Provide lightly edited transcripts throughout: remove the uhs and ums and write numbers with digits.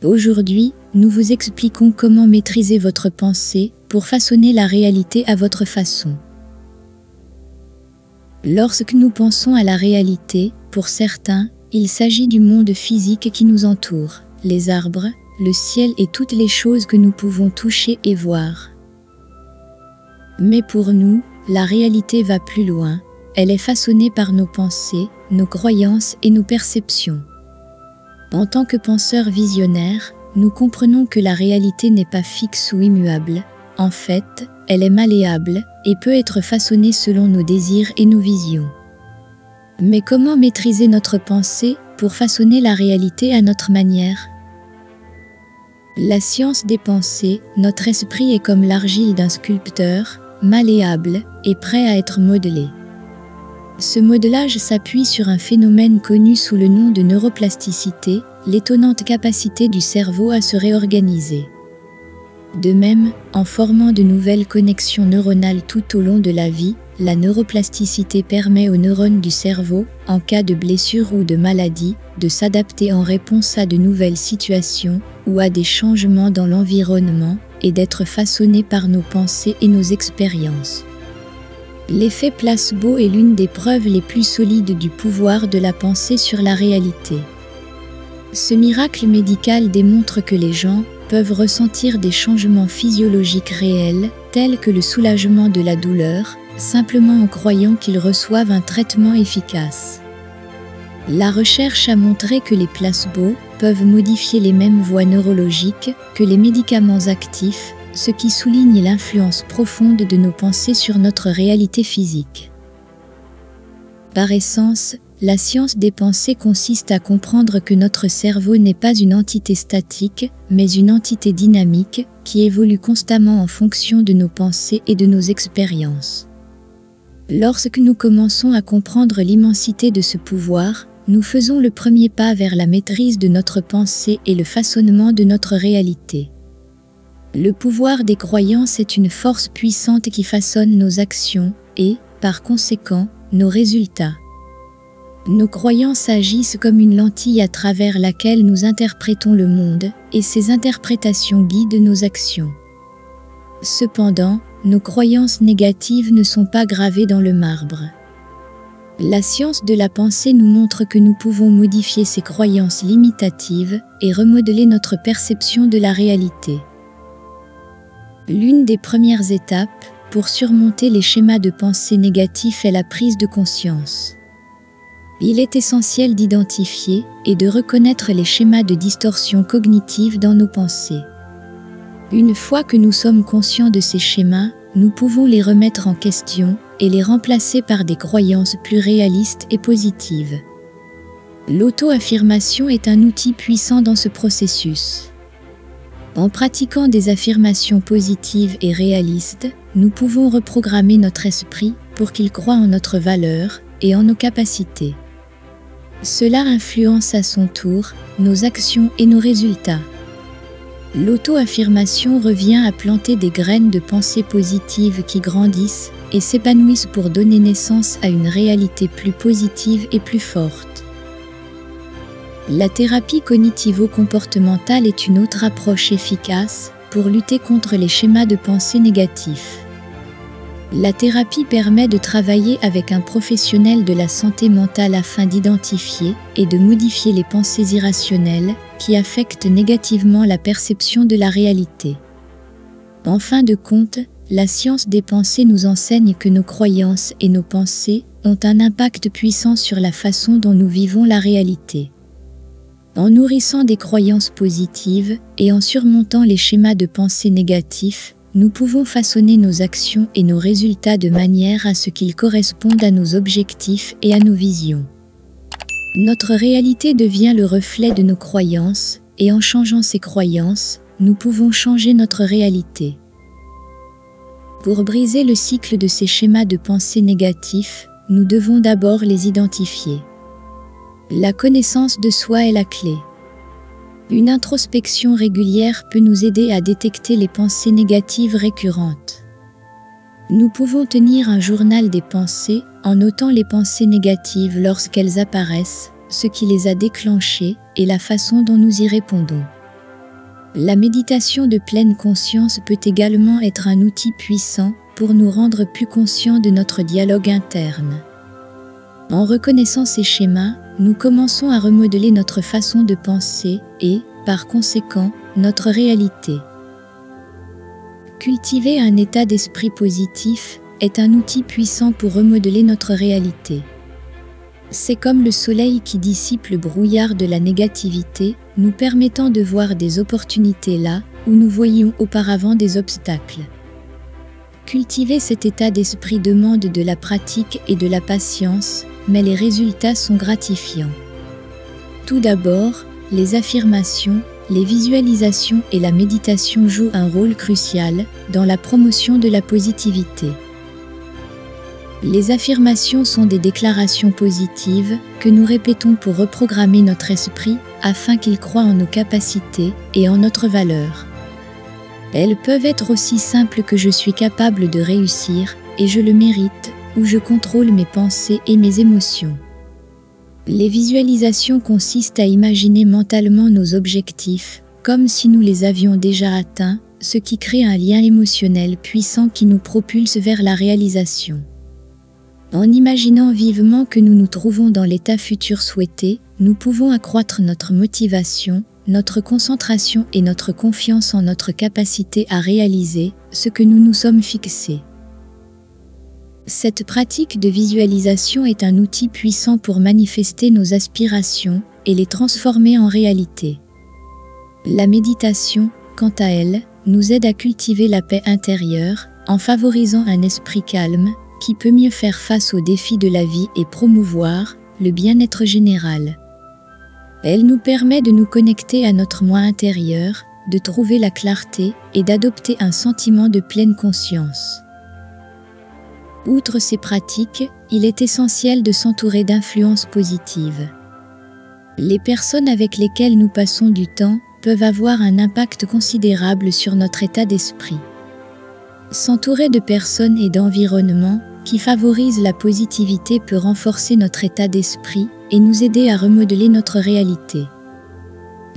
Aujourd'hui, nous vous expliquons comment maîtriser votre pensée pour façonner la réalité à votre façon. Lorsque nous pensons à la réalité, pour certains, il s'agit du monde physique qui nous entoure, les arbres, le ciel et toutes les choses que nous pouvons toucher et voir. Mais pour nous, la réalité va plus loin, elle est façonnée par nos pensées, nos croyances et nos perceptions. En tant que penseurs visionnaires, nous comprenons que la réalité n'est pas fixe ou immuable. En fait, elle est malléable et peut être façonnée selon nos désirs et nos visions. Mais comment maîtriser notre pensée pour façonner la réalité à notre manière? La science des pensées, notre esprit est comme l'argile d'un sculpteur, malléable et prêt à être modelé. Ce modelage s'appuie sur un phénomène connu sous le nom de neuroplasticité, l'étonnante capacité du cerveau à se réorganiser. De même, en formant de nouvelles connexions neuronales tout au long de la vie, la neuroplasticité permet aux neurones du cerveau, en cas de blessure ou de maladie, de s'adapter en réponse à de nouvelles situations ou à des changements dans l'environnement et d'être façonnés par nos pensées et nos expériences. L'effet placebo est l'une des preuves les plus solides du pouvoir de la pensée sur la réalité. Ce miracle médical démontre que les gens peuvent ressentir des changements physiologiques réels, tels que le soulagement de la douleur, simplement en croyant qu'ils reçoivent un traitement efficace. La recherche a montré que les placebos peuvent modifier les mêmes voies neurologiques que les médicaments actifs, ce qui souligne l'influence profonde de nos pensées sur notre réalité physique. Par essence, la science des pensées consiste à comprendre que notre cerveau n'est pas une entité statique, mais une entité dynamique qui évolue constamment en fonction de nos pensées et de nos expériences. Lorsque nous commençons à comprendre l'immensité de ce pouvoir, nous faisons le premier pas vers la maîtrise de notre pensée et le façonnement de notre réalité. Le pouvoir des croyances est une force puissante qui façonne nos actions et, par conséquent, nos résultats. Nos croyances agissent comme une lentille à travers laquelle nous interprétons le monde, et ces interprétations guident nos actions. Cependant, nos croyances négatives ne sont pas gravées dans le marbre. La science de la pensée nous montre que nous pouvons modifier ces croyances limitatives et remodeler notre perception de la réalité. L'une des premières étapes pour surmonter les schémas de pensée négatifs est la prise de conscience. Il est essentiel d'identifier et de reconnaître les schémas de distorsion cognitive dans nos pensées. Une fois que nous sommes conscients de ces schémas, nous pouvons les remettre en question et les remplacer par des croyances plus réalistes et positives. L'auto-affirmation est un outil puissant dans ce processus. En pratiquant des affirmations positives et réalistes, nous pouvons reprogrammer notre esprit pour qu'il croie en notre valeur et en nos capacités. Cela influence à son tour nos actions et nos résultats. L'auto-affirmation revient à planter des graines de pensée positive qui grandissent et s'épanouissent pour donner naissance à une réalité plus positive et plus forte. La thérapie cognitivo-comportementale est une autre approche efficace pour lutter contre les schémas de pensée négatifs. La thérapie permet de travailler avec un professionnel de la santé mentale afin d'identifier et de modifier les pensées irrationnelles qui affectent négativement la perception de la réalité. En fin de compte, la science des pensées nous enseigne que nos croyances et nos pensées ont un impact puissant sur la façon dont nous vivons la réalité. En nourrissant des croyances positives et en surmontant les schémas de pensée négatifs, nous pouvons façonner nos actions et nos résultats de manière à ce qu'ils correspondent à nos objectifs et à nos visions. Notre réalité devient le reflet de nos croyances, et en changeant ces croyances, nous pouvons changer notre réalité. Pour briser le cycle de ces schémas de pensée négatifs, nous devons d'abord les identifier. La connaissance de soi est la clé. Une introspection régulière peut nous aider à détecter les pensées négatives récurrentes. Nous pouvons tenir un journal des pensées en notant les pensées négatives lorsqu'elles apparaissent, ce qui les a déclenchées et la façon dont nous y répondons. La méditation de pleine conscience peut également être un outil puissant pour nous rendre plus conscients de notre dialogue interne. En reconnaissant ces schémas, nous commençons à remodeler notre façon de penser et, par conséquent, notre réalité. Cultiver un état d'esprit positif est un outil puissant pour remodeler notre réalité. C'est comme le soleil qui dissipe le brouillard de la négativité, nous permettant de voir des opportunités là où nous voyions auparavant des obstacles. Cultiver cet état d'esprit demande de la pratique et de la patience, mais les résultats sont gratifiants. Tout d'abord, les affirmations, les visualisations et la méditation jouent un rôle crucial dans la promotion de la positivité. Les affirmations sont des déclarations positives que nous répétons pour reprogrammer notre esprit afin qu'il croie en nos capacités et en notre valeur. Elles peuvent être aussi simples que je suis capable de réussir et je le mérite, ou je contrôle mes pensées et mes émotions. Les visualisations consistent à imaginer mentalement nos objectifs, comme si nous les avions déjà atteints, ce qui crée un lien émotionnel puissant qui nous propulse vers la réalisation. En imaginant vivement que nous nous trouvons dans l'état futur souhaité, nous pouvons accroître notre motivation, notre concentration et notre confiance en notre capacité à réaliser ce que nous nous sommes fixés. Cette pratique de visualisation est un outil puissant pour manifester nos aspirations et les transformer en réalité. La méditation, quant à elle, nous aide à cultiver la paix intérieure en favorisant un esprit calme qui peut mieux faire face aux défis de la vie et promouvoir le bien-être général. Elle nous permet de nous connecter à notre moi intérieur, de trouver la clarté et d'adopter un sentiment de pleine conscience. Outre ces pratiques, il est essentiel de s'entourer d'influences positives. Les personnes avec lesquelles nous passons du temps peuvent avoir un impact considérable sur notre état d'esprit. S'entourer de personnes et d'environnements qui favorisent la positivité peut renforcer notre état d'esprit et nous aider à remodeler notre réalité.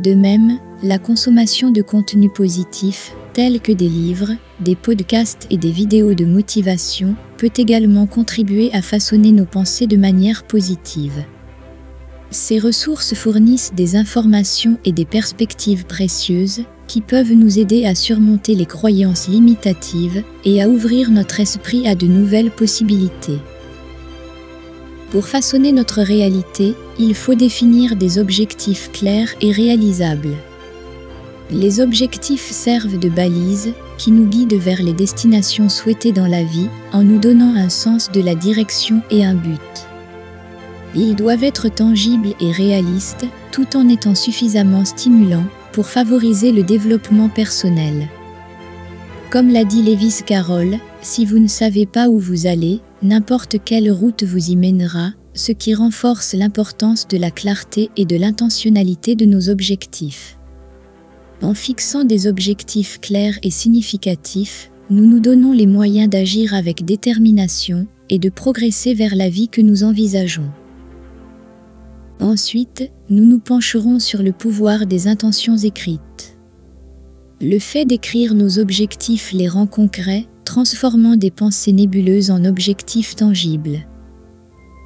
De même, la consommation de contenus positifs, tels que des livres, des podcasts et des vidéos de motivation, peut également contribuer à façonner nos pensées de manière positive. Ces ressources fournissent des informations et des perspectives précieuses qui peuvent nous aider à surmonter les croyances limitatives et à ouvrir notre esprit à de nouvelles possibilités. Pour façonner notre réalité, il faut définir des objectifs clairs et réalisables. Les objectifs servent de balises qui nous guident vers les destinations souhaitées dans la vie en nous donnant un sens de la direction et un but. Ils doivent être tangibles et réalistes tout en étant suffisamment stimulants pour favoriser le développement personnel. Comme l'a dit Lewis Carroll, si vous ne savez pas où vous allez, n'importe quelle route vous y mènera, ce qui renforce l'importance de la clarté et de l'intentionnalité de nos objectifs. En fixant des objectifs clairs et significatifs, nous nous donnons les moyens d'agir avec détermination et de progresser vers la vie que nous envisageons. Ensuite, nous nous pencherons sur le pouvoir des intentions écrites. Le fait d'écrire nos objectifs les rend concrets, transformant des pensées nébuleuses en objectifs tangibles.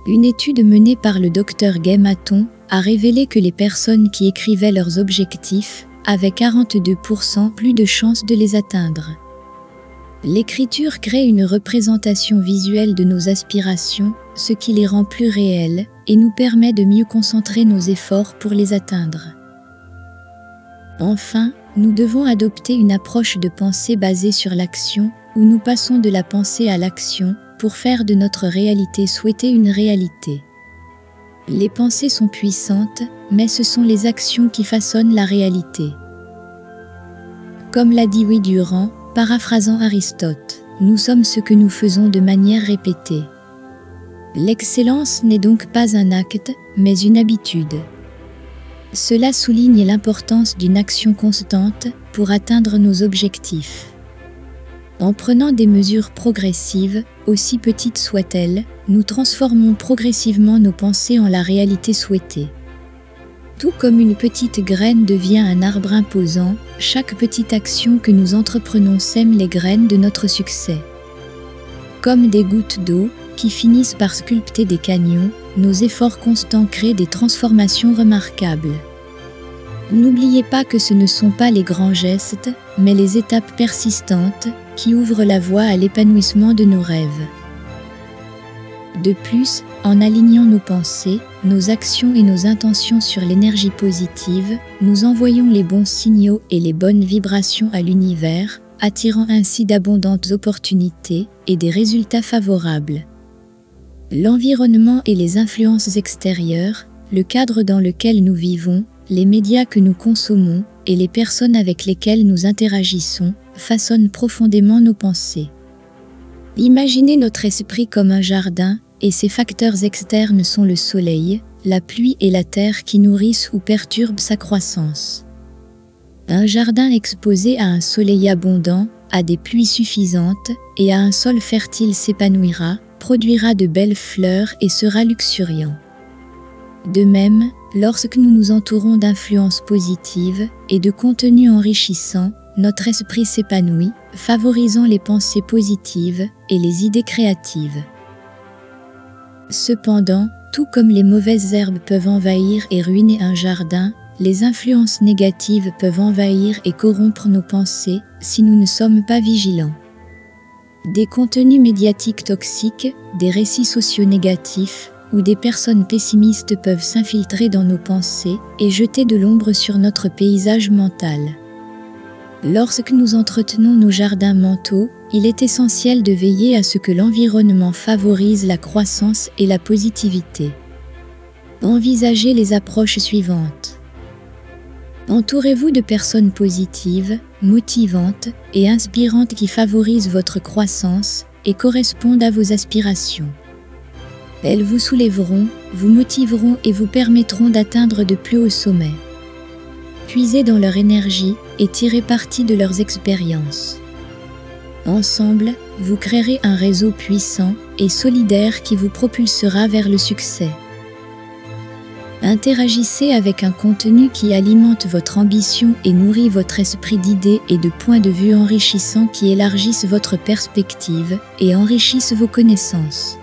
Une étude menée par le Dr Gay Maton a révélé que les personnes qui écrivaient leurs objectifs avaient 42% plus de chances de les atteindre. L'écriture crée une représentation visuelle de nos aspirations, ce qui les rend plus réelles et nous permet de mieux concentrer nos efforts pour les atteindre. Enfin, nous devons adopter une approche de pensée basée sur l'action, où nous passons de la pensée à l'action pour faire de notre réalité souhaitée une réalité. Les pensées sont puissantes, mais ce sont les actions qui façonnent la réalité. Comme l'a dit Louis Durand, paraphrasant Aristote, nous sommes ce que nous faisons de manière répétée. L'excellence n'est donc pas un acte, mais une habitude. Cela souligne l'importance d'une action constante pour atteindre nos objectifs. En prenant des mesures progressives, aussi petites soient-elles, nous transformons progressivement nos pensées en la réalité souhaitée. Tout comme une petite graine devient un arbre imposant, chaque petite action que nous entreprenons sème les graines de notre succès. Comme des gouttes d'eau qui finissent par sculpter des canyons, nos efforts constants créent des transformations remarquables. N'oubliez pas que ce ne sont pas les grands gestes, mais les étapes persistantes qui ouvrent la voie à l'épanouissement de nos rêves. De plus, en alignant nos pensées, nos actions et nos intentions sur l'énergie positive, nous envoyons les bons signaux et les bonnes vibrations à l'univers, attirant ainsi d'abondantes opportunités et des résultats favorables. L'environnement et les influences extérieures, le cadre dans lequel nous vivons, les médias que nous consommons et les personnes avec lesquelles nous interagissons façonnent profondément nos pensées. Imaginez notre esprit comme un jardin, et ces facteurs externes sont le soleil, la pluie et la terre qui nourrissent ou perturbent sa croissance. Un jardin exposé à un soleil abondant, à des pluies suffisantes et à un sol fertile s'épanouira, produira de belles fleurs et sera luxuriant. De même, lorsque nous nous entourons d'influences positives et de contenus enrichissants, notre esprit s'épanouit, favorisant les pensées positives et les idées créatives. Cependant, tout comme les mauvaises herbes peuvent envahir et ruiner un jardin, les influences négatives peuvent envahir et corrompre nos pensées si nous ne sommes pas vigilants. Des contenus médiatiques toxiques, des récits sociaux négatifs ou des personnes pessimistes peuvent s'infiltrer dans nos pensées et jeter de l'ombre sur notre paysage mental. Lorsque nous entretenons nos jardins mentaux, il est essentiel de veiller à ce que l'environnement favorise la croissance et la positivité. Envisagez les approches suivantes. Entourez-vous de personnes positives, motivantes et inspirantes qui favorisent votre croissance et correspondent à vos aspirations. Elles vous soulèveront, vous motiveront et vous permettront d'atteindre de plus hauts sommets. Puisez dans leur énergie et tirez parti de leurs expériences. Ensemble, vous créerez un réseau puissant et solidaire qui vous propulsera vers le succès. Interagissez avec un contenu qui alimente votre ambition et nourrit votre esprit d'idées et de points de vue enrichissants qui élargissent votre perspective et enrichissent vos connaissances.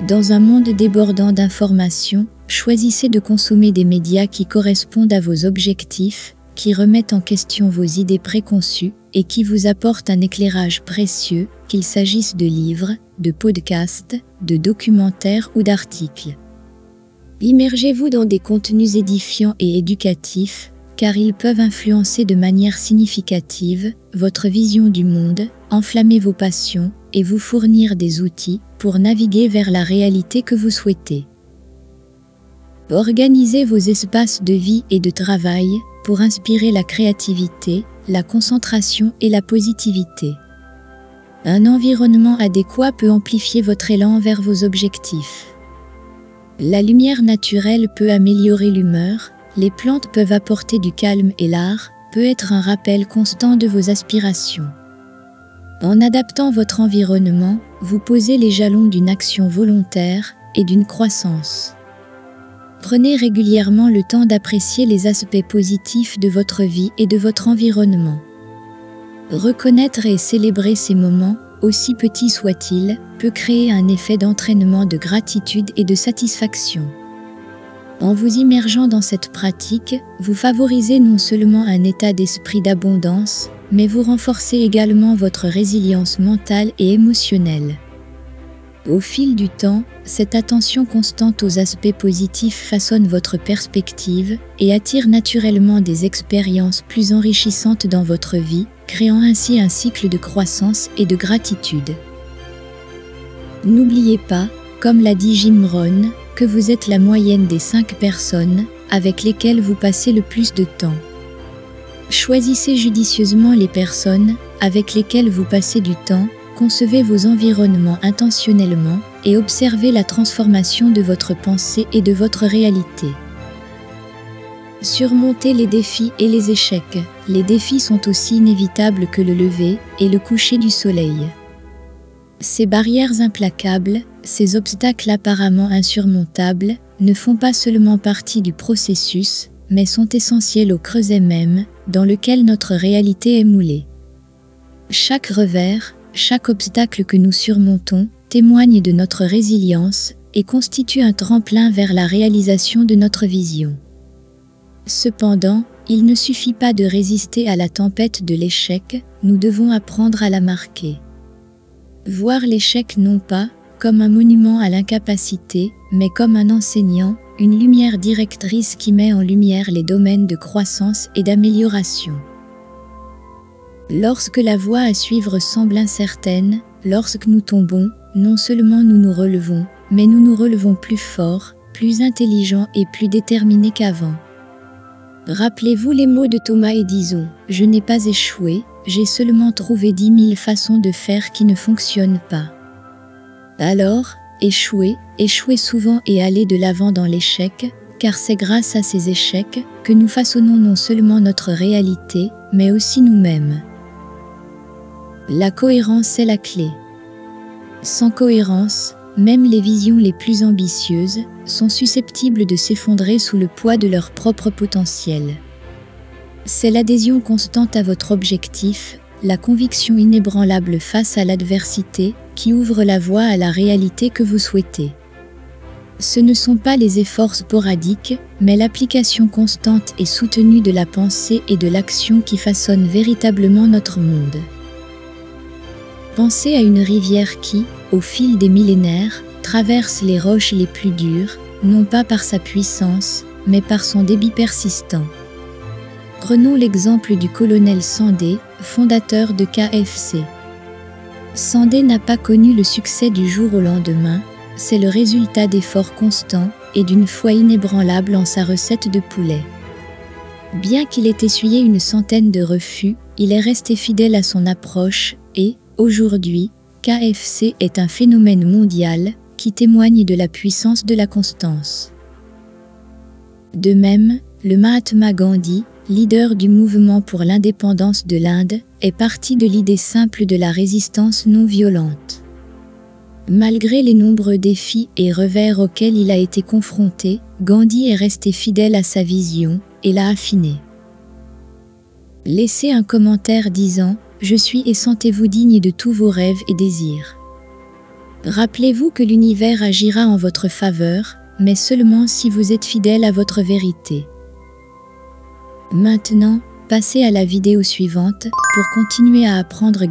Dans un monde débordant d'informations, choisissez de consommer des médias qui correspondent à vos objectifs, qui remettent en question vos idées préconçues et qui vous apportent un éclairage précieux, qu'il s'agisse de livres, de podcasts, de documentaires ou d'articles. Immergez-vous dans des contenus édifiants et éducatifs, car ils peuvent influencer de manière significative votre vision du monde, enflammer vos passions et vous fournir des outils pour naviguer vers la réalité que vous souhaitez. Organisez vos espaces de vie et de travail pour inspirer la créativité, la concentration et la positivité. Un environnement adéquat peut amplifier votre élan vers vos objectifs. La lumière naturelle peut améliorer l'humeur, les plantes peuvent apporter du calme et l'art peut être un rappel constant de vos aspirations. En adaptant votre environnement, vous posez les jalons d'une action volontaire et d'une croissance. Prenez régulièrement le temps d'apprécier les aspects positifs de votre vie et de votre environnement. Reconnaître et célébrer ces moments, aussi petits soient-ils, peut créer un effet d'entraînement de gratitude et de satisfaction. En vous immergeant dans cette pratique, vous favorisez non seulement un état d'esprit d'abondance, mais vous renforcez également votre résilience mentale et émotionnelle. Au fil du temps, cette attention constante aux aspects positifs façonne votre perspective et attire naturellement des expériences plus enrichissantes dans votre vie, créant ainsi un cycle de croissance et de gratitude. N'oubliez pas, comme l'a dit Jim Rohn, que vous êtes la moyenne des 5 personnes avec lesquelles vous passez le plus de temps. Choisissez judicieusement les personnes avec lesquelles vous passez du temps, concevez vos environnements intentionnellement et observez la transformation de votre pensée et de votre réalité. Surmontez les défis et les échecs. Les défis sont aussi inévitables que le lever et le coucher du soleil. Ces barrières implacables, ces obstacles apparemment insurmontables, ne font pas seulement partie du processus, mais sont essentiels au creuset même, dans lequel notre réalité est moulée. Chaque revers, chaque obstacle que nous surmontons, témoigne de notre résilience et constitue un tremplin vers la réalisation de notre vision. Cependant, il ne suffit pas de résister à la tempête de l'échec, nous devons apprendre à la marquer. Voir l'échec non pas comme un monument à l'incapacité, mais comme un enseignant, une lumière directrice qui met en lumière les domaines de croissance et d'amélioration. Lorsque la voie à suivre semble incertaine, lorsque nous tombons, non seulement nous nous relevons, mais nous nous relevons plus forts, plus intelligents et plus déterminés qu'avant. Rappelez-vous les mots de Thomas Edison, « Je n'ai pas échoué, j'ai seulement trouvé 10 000 façons de faire qui ne fonctionnent pas. » Alors, échouez souvent et allez de l'avant dans l'échec, car c'est grâce à ces échecs que nous façonnons non seulement notre réalité, mais aussi nous-mêmes. La cohérence est la clé. Sans cohérence, même les visions les plus ambitieuses sont susceptibles de s'effondrer sous le poids de leur propre potentiel. C'est l'adhésion constante à votre objectif, la conviction inébranlable face à l'adversité, qui ouvre la voie à la réalité que vous souhaitez. Ce ne sont pas les efforts sporadiques, mais l'application constante et soutenue de la pensée et de l'action qui façonnent véritablement notre monde. Pensez à une rivière qui, au fil des millénaires, traverse les roches les plus dures, non pas par sa puissance, mais par son débit persistant. Prenons l'exemple du colonel Sandé, fondateur de KFC. Sandé n'a pas connu le succès du jour au lendemain, c'est le résultat d'efforts constants et d'une foi inébranlable en sa recette de poulet. Bien qu'il ait essuyé une centaine de refus, il est resté fidèle à son approche et, aujourd'hui, KFC est un phénomène mondial qui témoigne de la puissance de la constance. De même, le Mahatma Gandhi, leader du mouvement pour l'indépendance de l'Inde, est parti de l'idée simple de la résistance non violente. Malgré les nombreux défis et revers auxquels il a été confronté, Gandhi est resté fidèle à sa vision et l'a affinée. Laissez un commentaire disant « Je suis et sentez-vous digne de tous vos rêves et désirs ». Rappelez-vous que l'univers agira en votre faveur, mais seulement si vous êtes fidèle à votre vérité. Maintenant, passez à la vidéo suivante pour continuer à apprendre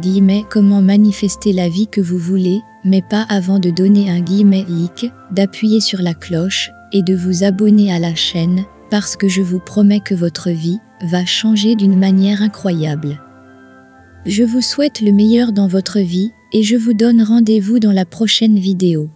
comment manifester la vie que vous voulez, mais pas avant de donner un like, d'appuyer sur la cloche et de vous abonner à la chaîne, parce que je vous promets que votre vie va changer d'une manière incroyable. Je vous souhaite le meilleur dans votre vie et je vous donne rendez-vous dans la prochaine vidéo.